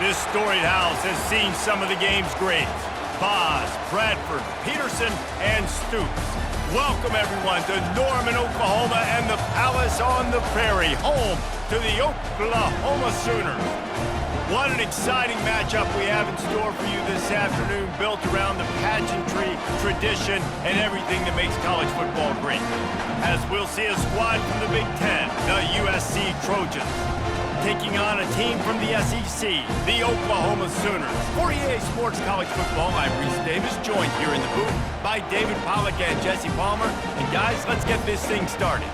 This storied house has seen some of the game's greats. Boz, Bradford, Peterson, and Stoops. Welcome, everyone, to Norman, Oklahoma, and the Palace on the Prairie, home to the Oklahoma Sooners. What an exciting matchup we have in store for you this afternoon, built around the pageantry, tradition, and everything that makes college football great. As we'll see a squad from the Big Ten, the USC Trojans, taking on a team from the SEC, the Oklahoma Sooners. For EA Sports College Football, I'm Reese Davis, joined here in the booth by David Pollack and Jesse Palmer. And guys, let's get this thing started.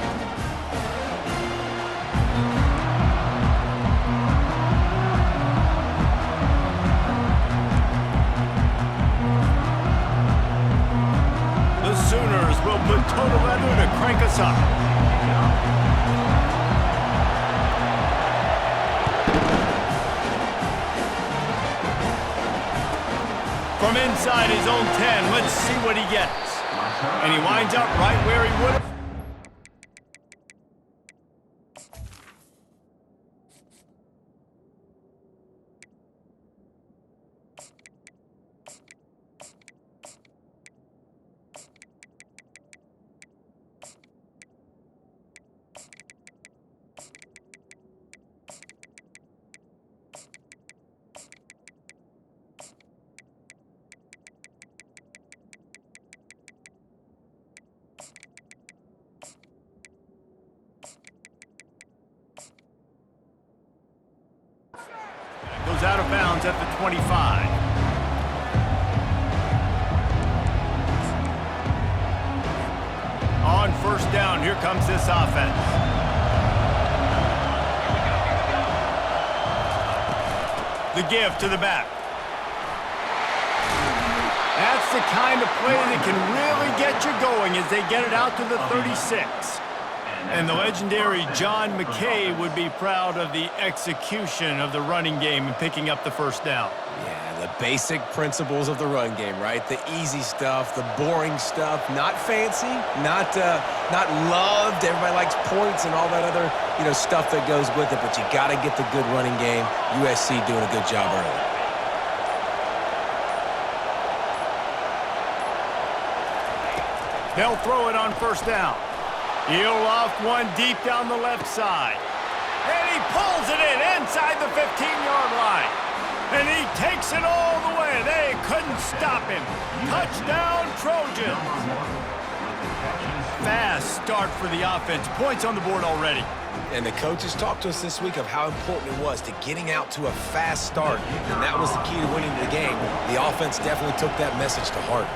The Sooners will put total leather to crank us up. From inside his own 10, let's see what he gets. And he winds up right where he would have. Goes out of bounds at the 25. On first down, here comes this offense. The give to the back. That's the kind of play that can really get you going as they get it out to the 36. And the legendary John McKay would be proud of the execution of the running game and picking up the first down. Yeah, the basic principles of the run game, right? The easy stuff, the boring stuff, not fancy, not loved. Everybody likes points and all that other, stuff that goes with it, but you got to get the good running game. USC doing a good job early. They'll throw it on first down. He'll loft one deep down the left side. And he pulls it in inside the 15-yard line. And he takes it all the way. They couldn't stop him. Touchdown, Trojans. Fast start for the offense. Points on the board already. And the coaches talked to us this week of how important it was to getting out to a fast start. And that was the key to winning the game. The offense definitely took that message to heart.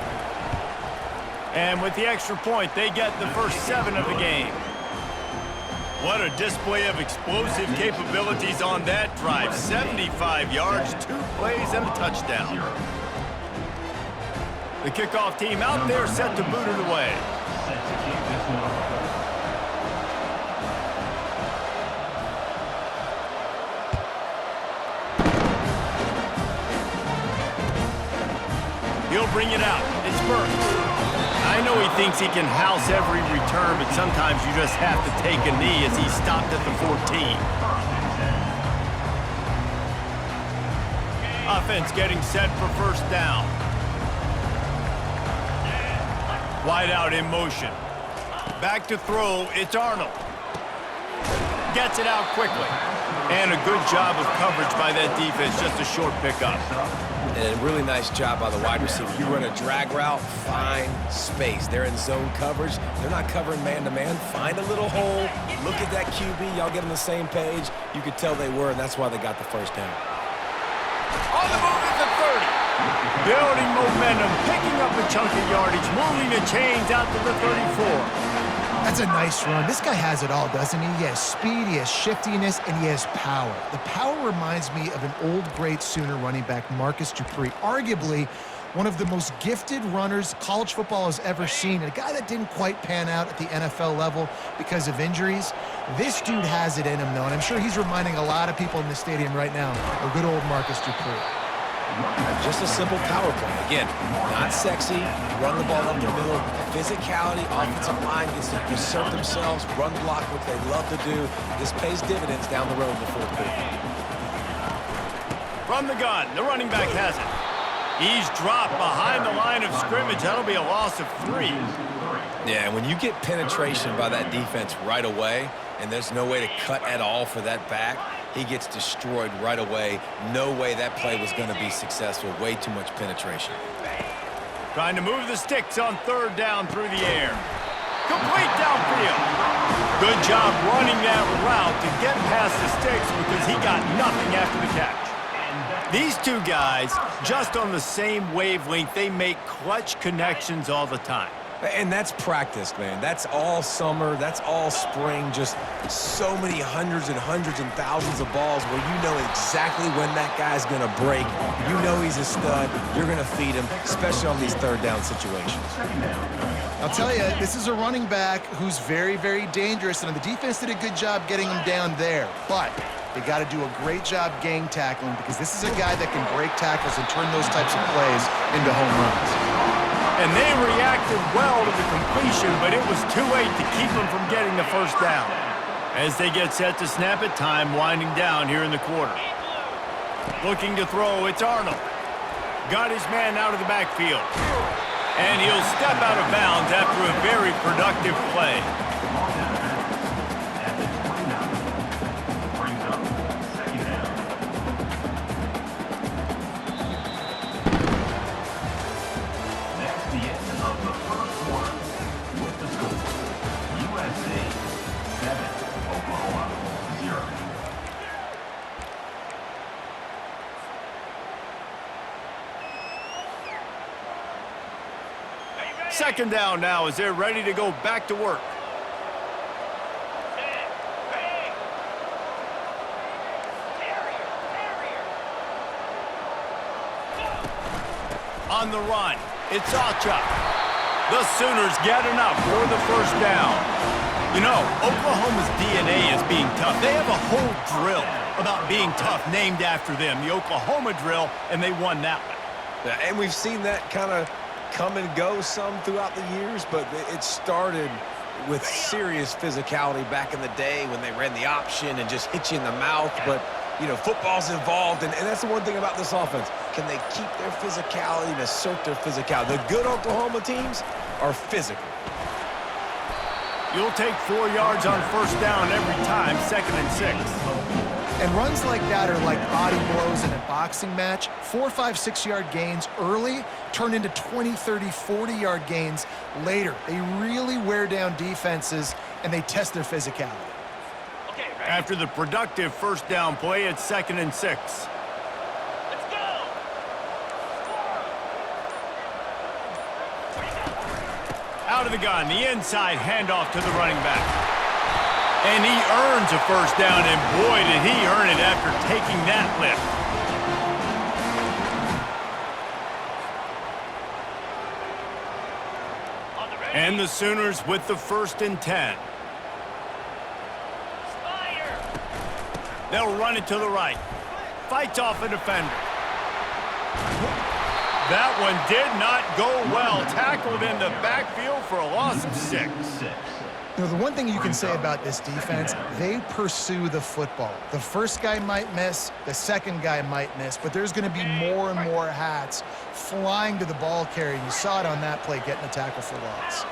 And with the extra point, they get the first 7 of the game. What a display of explosive capabilities on that drive. 75 yards, 2 plays, and a touchdown. The kickoff team out there set to boot it away. He'll bring it out. It's Burks. I know he thinks he can house every return, but sometimes you just have to take a knee as he stopped at the 14. Offense getting set for first down. Wide out in motion. Back to throw, it's Arnold. Gets it out quickly. And a good job of coverage by that defense, just a short pickup. And a really nice job by the wide receiver. You run a drag route, find space. They're in zone coverage. They're not covering man-to-man. Find a little hole. Look at that QB. Y'all get on the same page. You could tell they were, and that's why they got the first down. On the move at the 30. Building momentum, picking up a chunk of yardage, moving the chains out to the 34. That's a nice run. This guy has it all, doesn't he? He has speed, he has shiftiness, and he has power. The power reminds me of an old, great Sooner running back, Marcus Dupree, arguably one of the most gifted runners college football has ever seen, and a guy that didn't quite pan out at the NFL level because of injuries. This dude has it in him, though, and I'm sure he's reminding a lot of people in the stadium right now of good old Marcus Dupree. Just a simple power play. Again, not sexy, run the ball up the middle, physicality, offensive line gets to assert themselves, run block, what they love to do. This pays dividends down the road in the fourth quarter. From the gun, the running back has it. He's dropped behind the line of scrimmage. That'll be a loss of 3. Yeah, when you get penetration by that defense right away, and there's no way to cut at all for that back, he gets destroyed right away. No way that play was going to be successful. Way too much penetration. Trying to move the sticks on 3rd down through the air. Complete downfield. Good job running that route to get past the sticks because he got nothing after the catch. These two guys, just on the same wavelength, they make clutch connections all the time. And that's practice, man. That's all summer. That's all spring. Just so many hundreds and thousands of balls where you know exactly when that guy's going to break. You know he's a stud. You're going to feed him, especially on these 3rd down situations. I'll tell you, this is a running back who's very, very dangerous, and the defense did a good job getting him down there. But they got to do a great job gang tackling because this is a guy that can break tackles and turn those types of plays into home runs. And they reacted well to the completion, but it was too late to keep them from getting the 1st down. As they get set to snap it, time winding down here in the quarter. Looking to throw, it's Arnold. Got his man out of the backfield. And he'll step out of bounds after a very productive play. Second down now as they're ready to go back to work. On the run, it's Alchuk. The Sooners get enough for the 1st down. You know, Oklahoma's DNA is being tough. They have a whole drill about being tough named after them, the Oklahoma drill, and they won that one. Yeah, and we've seen that kind of come and go some throughout the years, but it started with serious physicality back in the day when they ran the option and just hit you in the mouth. But, you know, football's involved, and that's the one thing about this offense. Can they keep their physicality and assert their physicality? The good Oklahoma teams are physical. You'll take 4 yards on 1st down every time, 2nd and 6. And runs like that are like body blows in a boxing match. 4, 5, 6-yard gains early turn into 20, 30, 40-yard gains later. They really wear down defenses, and they test their physicality. After the productive 1st down play, it's 2nd and 6. Let's go! Out of the gun, the inside handoff to the running back. And he earns a 1st down, and boy, did he earn it after taking that lift. And the Sooners with the 1st and 10. They'll run it to the right. Fights off a defender. That one did not go well. Tackled in the backfield for a loss of 6. You know, the one thing you can say about this defense, they pursue the football. The first guy might miss, the second guy might miss, but there's going to be more and more hats flying to the ball carrier. You saw it on that play, getting a tackle for loss.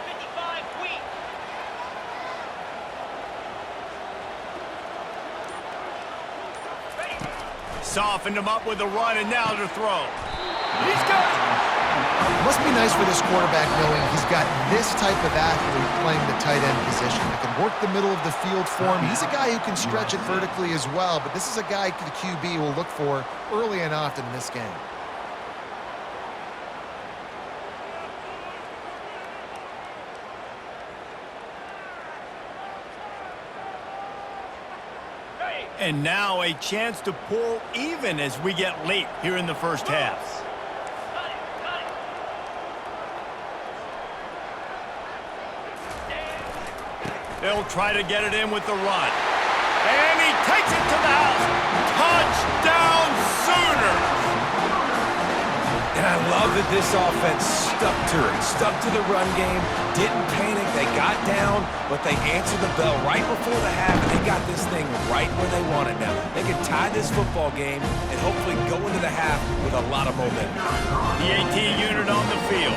Softened him up with a run, and now to throw. He's got it. It must be nice for this quarterback knowing he's got this type of athlete playing the tight end position that can work the middle of the field for him. He's a guy who can stretch it vertically as well, but this is a guy the QB will look for early and often in this game. And now a chance to pull even as we get late here in the 1st half. They'll try to get it in with the run. And he takes it to the house. Touchdown, Sooners! And I love that this offense stuck to it, stuck to the run game, didn't panic. They got down, but they answered the bell right before the half, and they got this thing right where they want it now. They can tie this football game and hopefully go into the half with a lot of momentum. The AT unit on the field.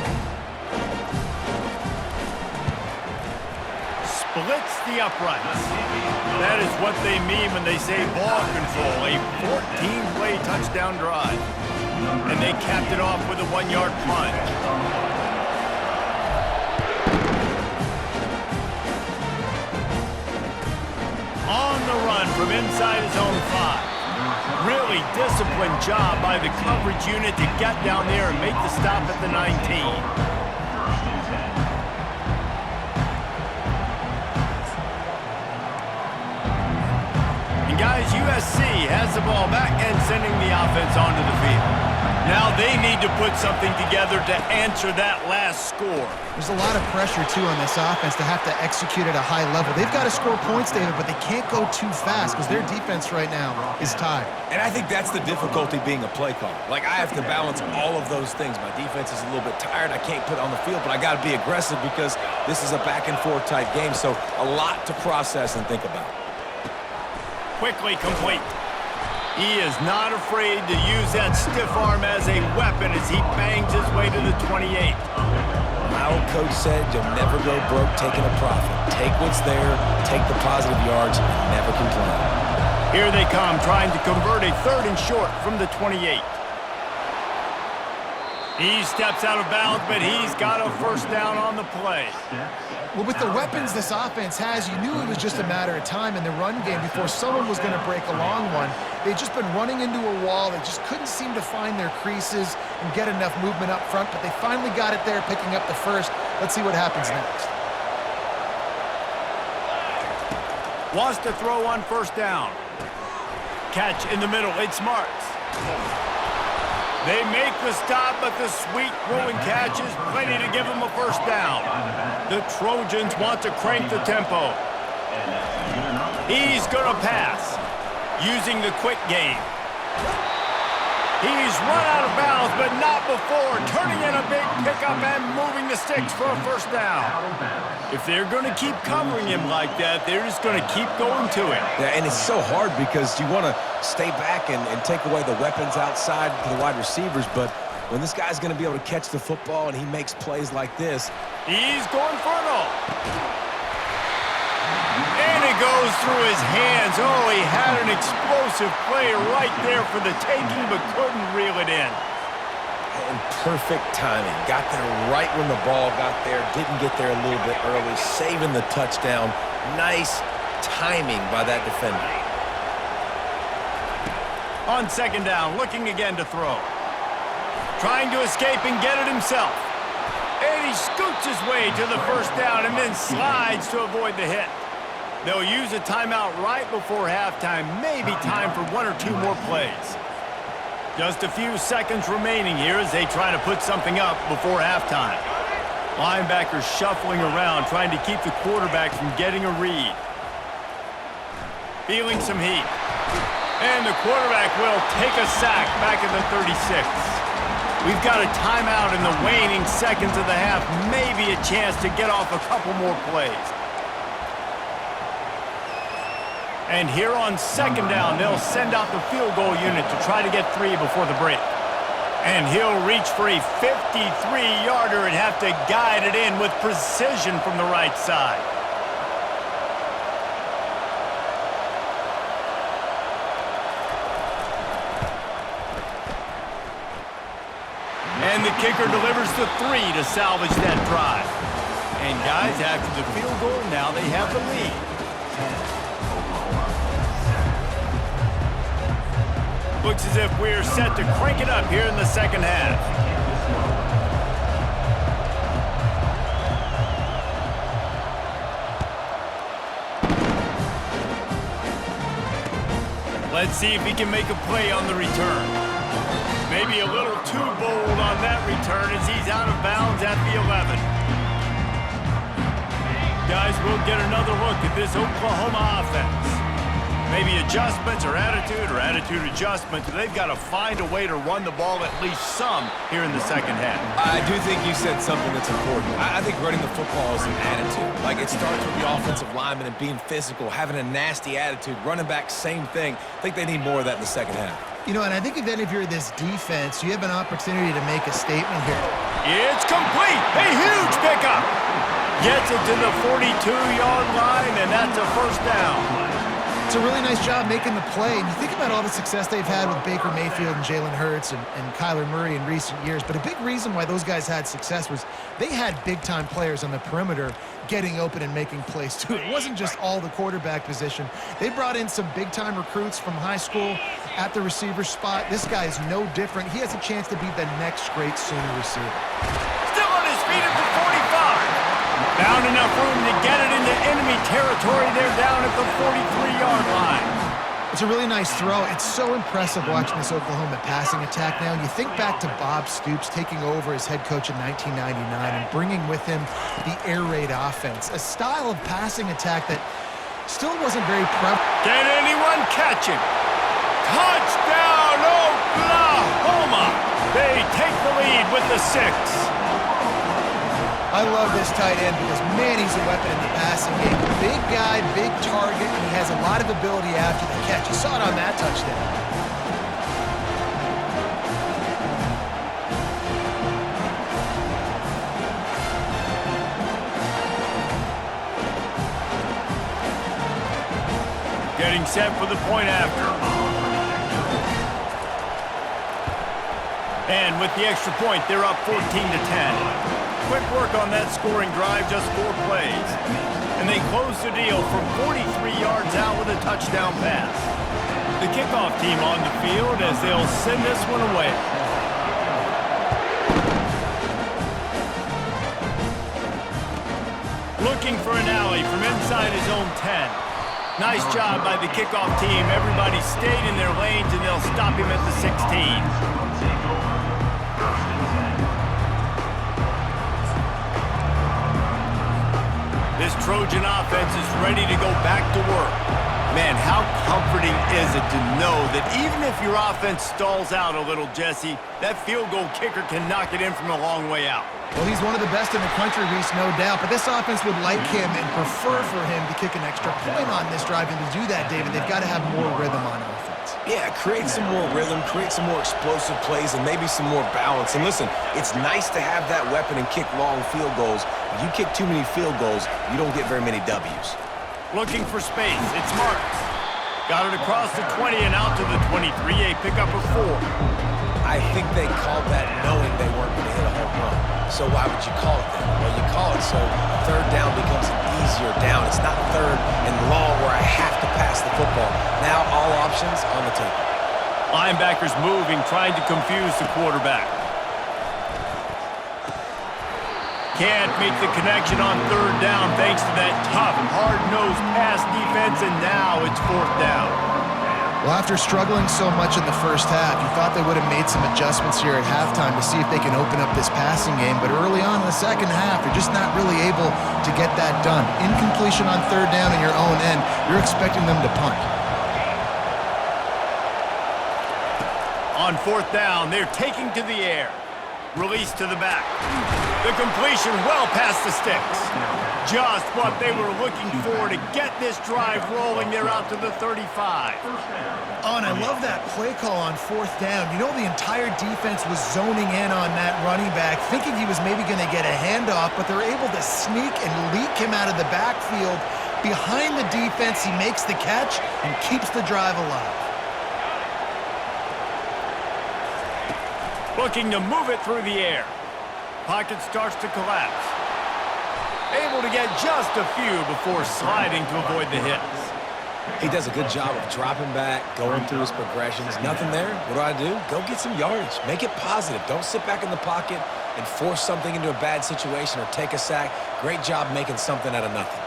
Splits the uprights. That is what they mean when they say ball control, a 14-play touchdown drive. And they capped it off with a 1-yard plunge. On the run from inside his own 5. Really disciplined job by the coverage unit to get down there and make the stop at the 19. Guys, USC has the ball back and sending the offense onto the field. Now they need to put something together to answer that last score. There's a lot of pressure, too, on this offense to have to execute at a high level. They've got to score points, David, but they can't go too fast because their defense right now is tired. And I think that's the difficulty being a play caller. Like, I have to balance all of those things. My defense is a little bit tired. I can't put it on the field, but I got to be aggressive because this is a back-and-forth type game, so a lot to process and think about. Quickly complete. He is not afraid to use that stiff arm as a weapon as he bangs his way to the 28. My old coach said you'll never go broke taking a profit. Take what's there, take the positive yards, and never complain. Here they come, trying to convert a 3rd and short from the 28. He steps out of bounds, but he's got a first down on the play. Well, with the weapons this offense has, you knew it was just a matter of time in the run game before someone was going to break a long one. They'd just been running into a wall. They just couldn't seem to find their creases and get enough movement up front, but they finally got it there, picking up the first. Let's see what happens next. Wants to throw on first down. Catch in the middle. It's Marks. They make the stop, but the sweet throw and catch is plenty to give them a first down. The Trojans want to crank the tempo. He's going to pass, using the quick game. He's run out of bounds, but not before turning in a big pickup and moving the sticks for a first down. If they're going to keep covering him like that, they're just going to keep going to it. Yeah, and it's so hard because you want to stay back and take away the weapons outside to the wide receivers, but when this guy's going to be able to catch the football and he makes plays like this. He's going for it all. And it goes through his hands. Oh, he had an explosive play right there for the taking, but couldn't reel it in. And perfect timing. Got there right when the ball got there. Didn't get there a little bit early. Saving the touchdown. Nice timing by that defender. On second down, looking again to throw. Trying to escape and get it himself. And he scoots his way to the first down and then slides to avoid the hit. They'll use a timeout right before halftime. Maybe time for 1 or 2 more plays. Just a few seconds remaining here as they try to put something up before halftime. Linebackers shuffling around, trying to keep the quarterback from getting a read. Feeling some heat. And the quarterback will take a sack back at the 36. We've got a timeout in the waning seconds of the half. Maybe a chance to get off a couple more plays. And here on second down, they'll send out the field goal unit to try to get 3 before the break. And he'll reach for a 53-yarder and have to guide it in with precision from the right side. And the kicker delivers the 3 to salvage that drive. And guys, after the field goal, now they have the lead. Looks as if we're set to crank it up here in the second half. Let's see if he can make a play on the return. Maybe a little too bold on that return as he's out of bounds at the 11. Guys, we'll get another look at this Oklahoma offense. Maybe adjustments or attitude adjustments. They've got to find a way to run the ball at least some here in the second half. I do think you said something that's important. I think running the football is an attitude. Like, it starts with the offensive lineman and being physical, having a nasty attitude. Running back, same thing. I think they need more of that in the second half. You know, and I think then if you're this defense, you have an opportunity to make a statement here. It's complete. A huge pickup. Gets it to the 42-yard line, and that's a first down. It's a really nice job making the play. And you think about all the success they've had with Baker Mayfield and Jalen Hurts and Kyler Murray in recent years. But a big reason why those guys had success was they had big-time players on the perimeter getting open and making plays, too. It wasn't just all the quarterback position. They brought in some big-time recruits from high school at the receiver spot. This guy is no different. He has a chance to be the next great Sooner receiver. Still on his feet at the 45. Found enough room to get it into enemy territory. They're down at the 43-yard line. It's a really nice throw. It's so impressive watching this Oklahoma passing attack now. And you think back to Bob Stoops taking over as head coach in 1999 and bringing with him the air raid offense, a style of passing attack that still wasn't very prevalent. Can anyone catch him? Touchdown, Oklahoma! They take the lead with the 6. I love this tight end because, man, he's a weapon in the passing game. Big guy, big target, and he has a lot of ability after the catch. You saw it on that touchdown. Getting set for the point after. And with the extra point, they're up 14-10. Quick work on that scoring drive, just 4 plays. And they close the deal from 43 yards out with a touchdown pass. The kickoff team on the field as they'll send this one away. Looking for an alley from inside his own 10. Nice job by the kickoff team. Everybody stayed in their lanes, and they'll stop him at the 16. This Trojan offense is ready to go back to work. Man, how comforting is it to know that even if your offense stalls out a little, Jesse, that field goal kicker can knock it in from a long way out. Well, he's one of the best in the country, Reese, no doubt. But this offense would like him and prefer for him to kick an extra point on this drive. And to do that, David, they've got to have more rhythm on offense. Yeah, create some more rhythm, create some more explosive plays, and maybe some more balance. And listen, it's nice to have that weapon and kick long field goals. If you kick too many field goals, you don't get very many W's. Looking for space. It's Marks. Got it across the 20 and out to the 23. A pickup of 4. I think they called that knowing they weren't going to hit a home run. So why would you call it that? Well, you call it so third down becomes an easier down. It's not third and long where I have to pass the football. Now all options on the table. Linebackers moving, trying to confuse the quarterback. Can't make the connection on third down thanks to that tough, hard-nosed pass defense, and now it's 4th down. Well, after struggling so much in the first half, you thought they would have made some adjustments here at halftime to see if they can open up this passing game. But early on in the second half, they're just not really able to get that done. Incompletion on third down in your own end, you're expecting them to punt. On 4th down, they're taking to the air. Release to the back. The completion well past the sticks. Just what they were looking for to get this drive rolling. They're out to the 35. Oh, and I love that play call on 4th down. You know, the entire defense was zoning in on that running back, thinking he was maybe going to get a handoff, but they're able to sneak and leak him out of the backfield. Behind the defense, he makes the catch and keeps the drive alive. Looking to move it through the air. Pocket starts to collapse. Able to get just a few before sliding to avoid the hits. He does a good job of dropping back, going through his progressions. Nothing there. What do? Go get some yardage. Make it positive. Don't sit back in the pocket and force something into a bad situation or take a sack. Great job making something out of nothing.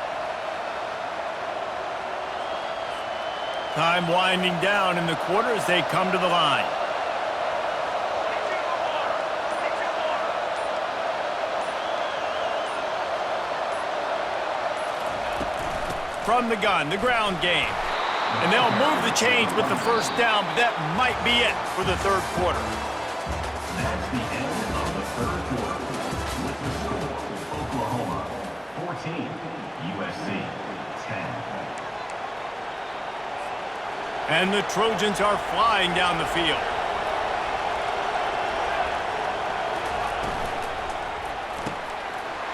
Time winding down in the quarter as they come to the line. From the gun, the ground game. And they'll move the chains with the first down, but that might be it for the third quarter. That's the end of the third quarter. With the score, Oklahoma 14, USC 10. And the Trojans are flying down the field.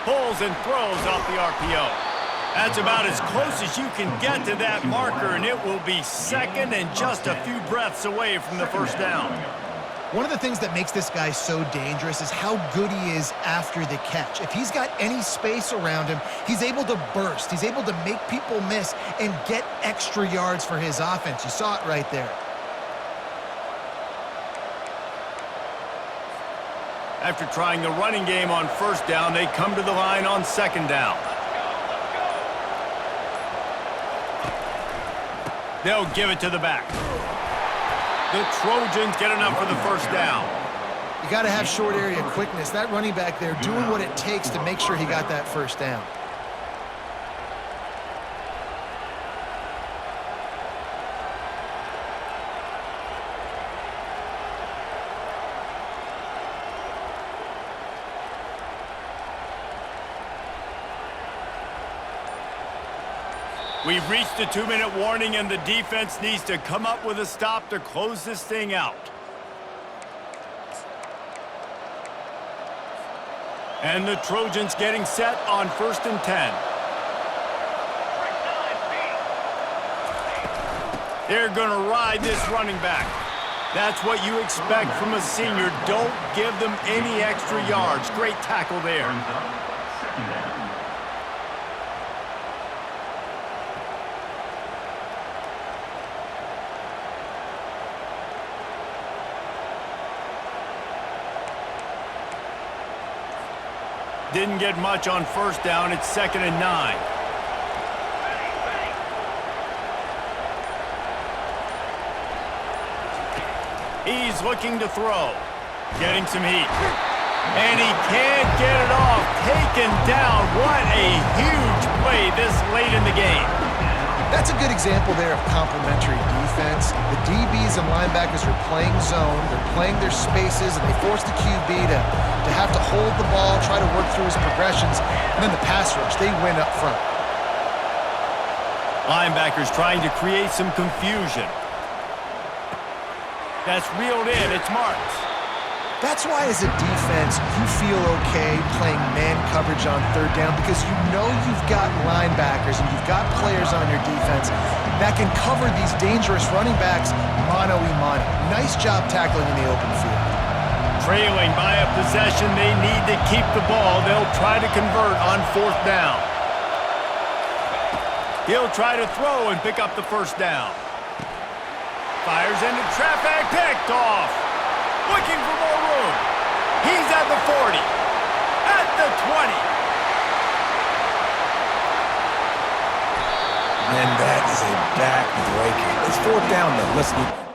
Pulls and throws off the RPO. That's about as close as you can get to that marker, and it will be second and just a few breaths away from the first down. One of the things that makes this guy so dangerous is how good he is after the catch. If he's got any space around him, he's able to burst. He's able to make people miss and get extra yards for his offense. You saw it right there. After trying the running game on first down, they come to the line on second down. They'll give it to the back. The Trojans get enough for the first down. You got to have short area quickness. That running back there doing what it takes to make sure he got that first down. We've reached the 2-minute warning, and the defense needs to come up with a stop to close this thing out. And the Trojans getting set on 1st and 10. They're going to ride this running back. That's what you expect from a senior. Don't give them any extra yards. Great tackle there. Second down. Didn't get much on first down. It's 2nd and 9. He's looking to throw. Getting some heat. And he can't get it off. Taken down. What a huge play this late in the game. That's a good example there of complementary defense. The DBs and linebackers are playing zone, they're playing their spaces, and they force the QB to have to hold the ball, try to work through his progressions, and then the pass rush, they win up front. Linebackers trying to create some confusion. That's reeled in. It's Marks. That's why as a defense, you feel okay playing man coverage on third down because you know you've got linebackers and you've got players on your defense that can cover these dangerous running backs mano-a-mano. Nice job tackling in the open field. Trailing by a possession, they need to keep the ball. They'll try to convert on 4th down. He'll try to throw and pick up the first down. Fires into traffic, picked off. Looking for more room. He's at the 40. At the 20. And that is a back-breaker. It's 4th down, though. Listen.